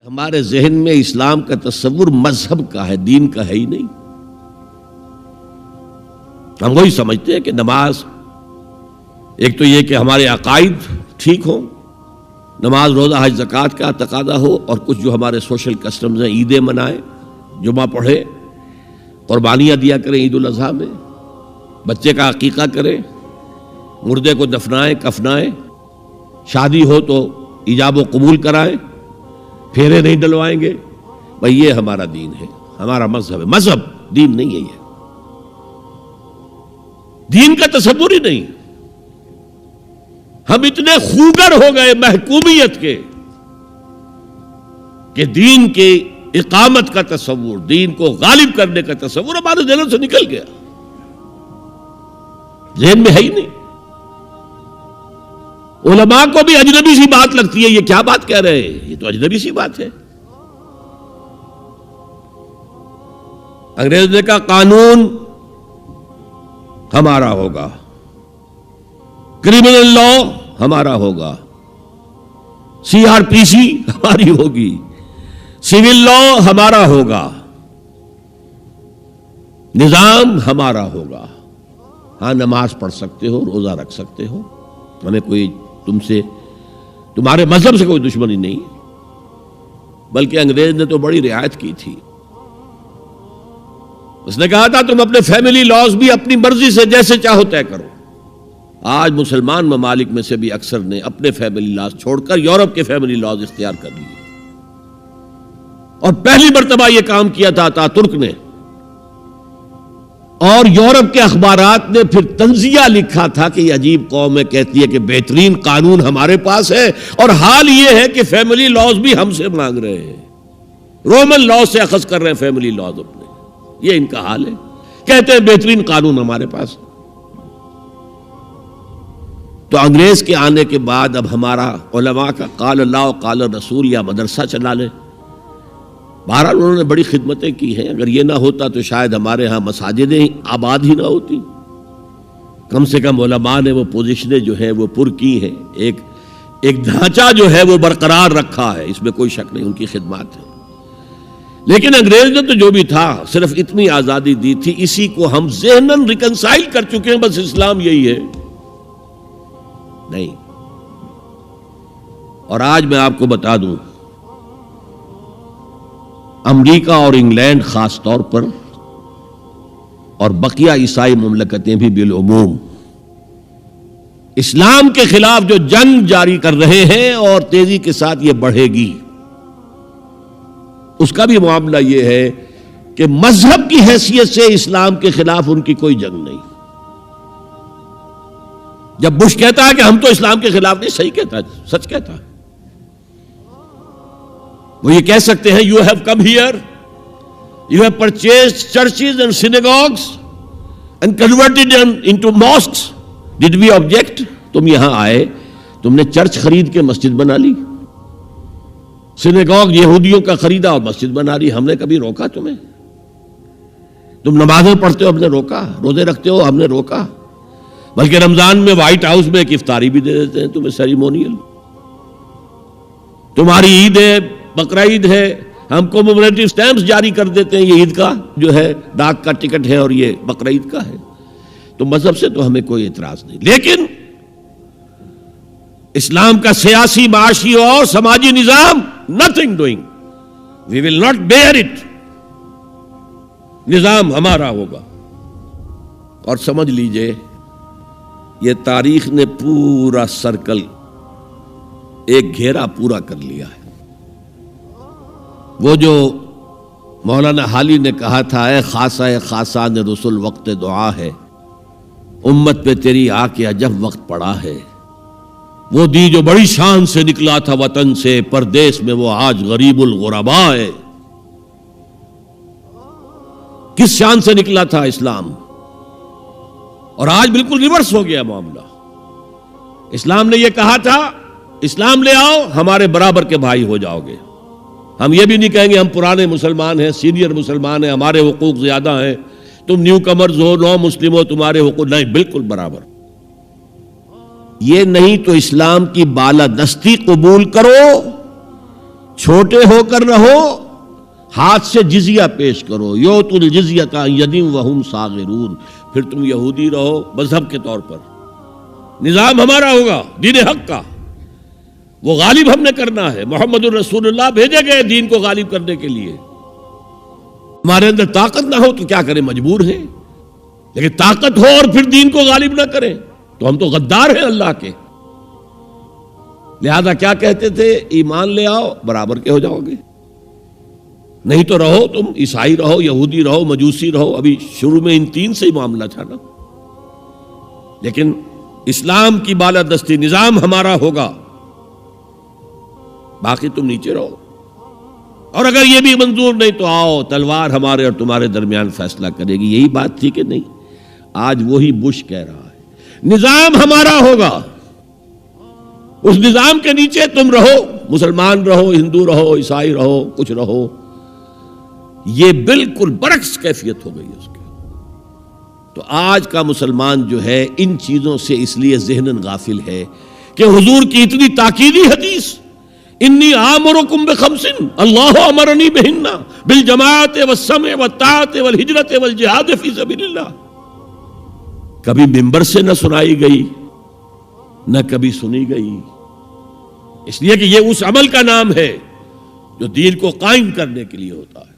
ہمارے ذہن میں اسلام کا تصور مذہب کا ہے، دین کا ہے ہی نہیں۔ ہم وہی سمجھتے ہیں کہ نماز، ایک تو یہ کہ ہمارے عقائد ٹھیک ہوں، نماز روزہ حج زکوٰۃ کا تقاضا ہو، اور کچھ جو ہمارے سوشل کسٹمز ہیں، عیدیں منائیں، جمعہ پڑھے، قربانیاں دیا کریں عید الاضحیٰ میں، بچے کا عقیقہ کریں، مردے کو دفنائیں کفنائیں، شادی ہو تو ایجاب و قبول کرائیں، پھیرے نہیں ڈلوائیں گے۔ بھئی یہ ہمارا دین ہے، ہمارا مذہب ہے۔ مذہب دین نہیں ہے، یہ دین کا تصور ہی نہیں۔ ہم اتنے خوگر ہو گئے محکومیت کے کہ دین کی اقامت کا تصور، دین کو غالب کرنے کا تصور ہمارے ذہن سے نکل گیا، ذہن میں ہے ہی نہیں۔ علماء کو بھی اجنبی سی بات لگتی ہے، یہ کیا بات کہہ رہے ہیں، یہ تو اجنبی سی بات ہے۔ انگریز نے کہا قانون ہمارا ہوگا، کرمنل لا ہمارا ہوگا، CRPC ہماری ہوگی، سول لا ہمارا ہوگا، نظام ہمارا ہوگا۔ ہاں نماز پڑھ سکتے ہو، روزہ رکھ سکتے ہو، ہمیں کوئی تم سے، تمہارے مذہب سے کوئی دشمنی نہیں، بلکہ انگریز نے تو بڑی رعایت کی تھی۔ اس نے کہا تھا تم اپنے فیملی لاز بھی اپنی مرضی سے جیسے چاہو طے کرو۔ آج مسلمان ممالک میں سے بھی اکثر نے اپنے فیملی لاز چھوڑ کر یورپ کے فیملی لاز اختیار کر لیے، اور پہلی مرتبہ یہ کام کیا تھا ترک نے، اور یورپ کے اخبارات نے پھر تنزیہ لکھا تھا کہ یہ عجیب قوم ہے، کہتی ہے کہ بہترین قانون ہمارے پاس ہے، اور حال یہ ہے کہ فیملی لاز بھی ہم سے مانگ رہے ہیں، رومن لاز سے اخذ کر رہے ہیں فیملی لاز اپنے۔ یہ ان کا حال ہے، کہتے ہیں بہترین قانون ہمارے پاس۔ تو انگریز کے آنے کے بعد اب ہمارا علماء کا قال اللہ و قال رسول یا مدرسہ چلا لیں۔ بہرحال انہوں نے بڑی خدمتیں کی ہیں، اگر یہ نہ ہوتا تو شاید ہمارے ہاں مساجدیں آباد ہی نہ ہوتی۔ کم سے کم علماء نے وہ پوزیشنیں جو ہیں وہ پر کی ہیں، ایک ڈھانچہ جو ہے وہ برقرار رکھا ہے، اس میں کوئی شک نہیں، ان کی خدمات ہے۔ لیکن انگریز نے تو جو بھی تھا صرف اتنی آزادی دی تھی، اسی کو ہم ذہناً ریکنسائل کر چکے ہیں، بس اسلام یہی ہے نہیں۔ اور آج میں آپ کو بتا دوں، امریکہ اور انگلینڈ خاص طور پر، اور بقیہ عیسائی مملکتیں بھی بالعموم، اسلام کے خلاف جو جنگ جاری کر رہے ہیں، اور تیزی کے ساتھ یہ بڑھے گی، اس کا بھی معاملہ یہ ہے کہ مذہب کی حیثیت سے اسلام کے خلاف ان کی کوئی جنگ نہیں۔ جب بش کہتا ہے کہ ہم تو اسلام کے خلاف نہیں، صحیح کہتا ہے، سچ کہتا ہے۔ وہ یہ کہہ سکتے ہیں you have come here, you have purchased churches and synagogues and converted them into mosques. Did we object? تم یہاں آئے، تم نے چرچ خرید کے مسجد بنا لی، سینیگوگ یہودیوں کا خریدا اور مسجد بنا لی، ہم نے کبھی روکا تمہیں؟ تم نمازیں پڑھتے ہو، ہم نے روکا؟ روزے رکھتے ہو، ہم نے روکا؟ بلکہ رمضان میں وائٹ ہاؤس میں ایک افطاری بھی دے دیتے ہیں تمہیں، سیریمونیل۔ تمہاری عید ہے، بقرہ عید ہے، ہم کو کمیموریٹو سٹیمپس جاری کر دیتے ہیں، یہ عید کا جو ہے ڈاک کا ٹکٹ ہے، اور یہ بقرہ عید کا ہے۔ تو مذہب سے تو ہمیں کوئی اعتراض نہیں، لیکن اسلام کا سیاسی، معاشی اور سماجی نظام nothing doing, we will not bear it، نظام ہمارا ہوگا۔ اور سمجھ لیجئے یہ تاریخ نے پورا سرکل، ایک گھیرا پورا کر لیا ہے۔ وہ جو مولانا حالی نے کہا تھا، اے خاصہ خاصان رسول وقت دعا ہے، امت پہ تیری آ کے عجب وقت پڑا ہے، وہ دی جو بڑی شان سے نکلا تھا وطن سے، پردیس میں وہ آج غریب الغربا ہے۔ کس شان سے نکلا تھا اسلام، اور آج بالکل ریورس ہو گیا معاملہ۔ اسلام نے یہ کہا تھا اسلام لے آؤ، ہمارے برابر کے بھائی ہو جاؤ گے۔ ہم یہ بھی نہیں کہیں گے ہم پرانے مسلمان ہیں، سینئر مسلمان ہیں، ہمارے حقوق زیادہ ہیں، تم نیو کمرز ہو، نو مسلم ہو، تمہارے حقوق نہیں، بالکل برابر۔ یہ نہیں تو اسلام کی بالادستی قبول کرو، چھوٹے ہو کر رہو، ہاتھ سے جزیہ پیش کرو، یوت الجزیۃ عن ید وہم صاغرون، پھر تم یہودی رہو مذہب کے طور پر، نظام ہمارا ہوگا دین حق کا، وہ غالب ہم نے کرنا ہے، محمد الرسول اللہ بھیجے گئے دین کو غالب کرنے کے لیے، ہمارے اندر طاقت نہ ہو تو کیا کریں، مجبور ہیں، لیکن طاقت ہو اور پھر دین کو غالب نہ کریں تو ہم تو غدار ہیں اللہ کے۔ لہذا کیا کہتے تھے، ایمان لے آؤ برابر کے ہو جاؤ گے، نہیں تو رہو تم عیسائی رہو، یہودی رہو، مجوسی رہو۔ ابھی شروع میں ان تین سے ہی معاملہ تھا نا، لیکن اسلام کی بالادستی، نظام ہمارا ہوگا، باقی تم نیچے رہو، اور اگر یہ بھی منظور نہیں تو آؤ تلوار ہمارے اور تمہارے درمیان فیصلہ کرے گی۔ یہی بات تھی کہ نہیں؟ آج وہی بش کہہ رہا ہے نظام ہمارا ہوگا، اس نظام کے نیچے تم رہو، مسلمان رہو، ہندو رہو، عیسائی رہو، کچھ رہو۔ یہ بالکل برعکس کیفیت ہو گئی ہے اس کی۔ تو آج کا مسلمان جو ہے ان چیزوں سے اس لیے ذہناً غافل ہے کہ حضور کی اتنی تاکیدی حدیث، انی آمرکم بخمس اللہ امرنی بہن بالجماعت والسمع والطاعت والہجرت والجہاد فی سبیل اللہ، کبھی منبر سے نہ سنائی گئی نہ کبھی سنی گئی، اس لیے کہ یہ اس عمل کا نام ہے جو دین کو قائم کرنے کے لیے ہوتا ہے۔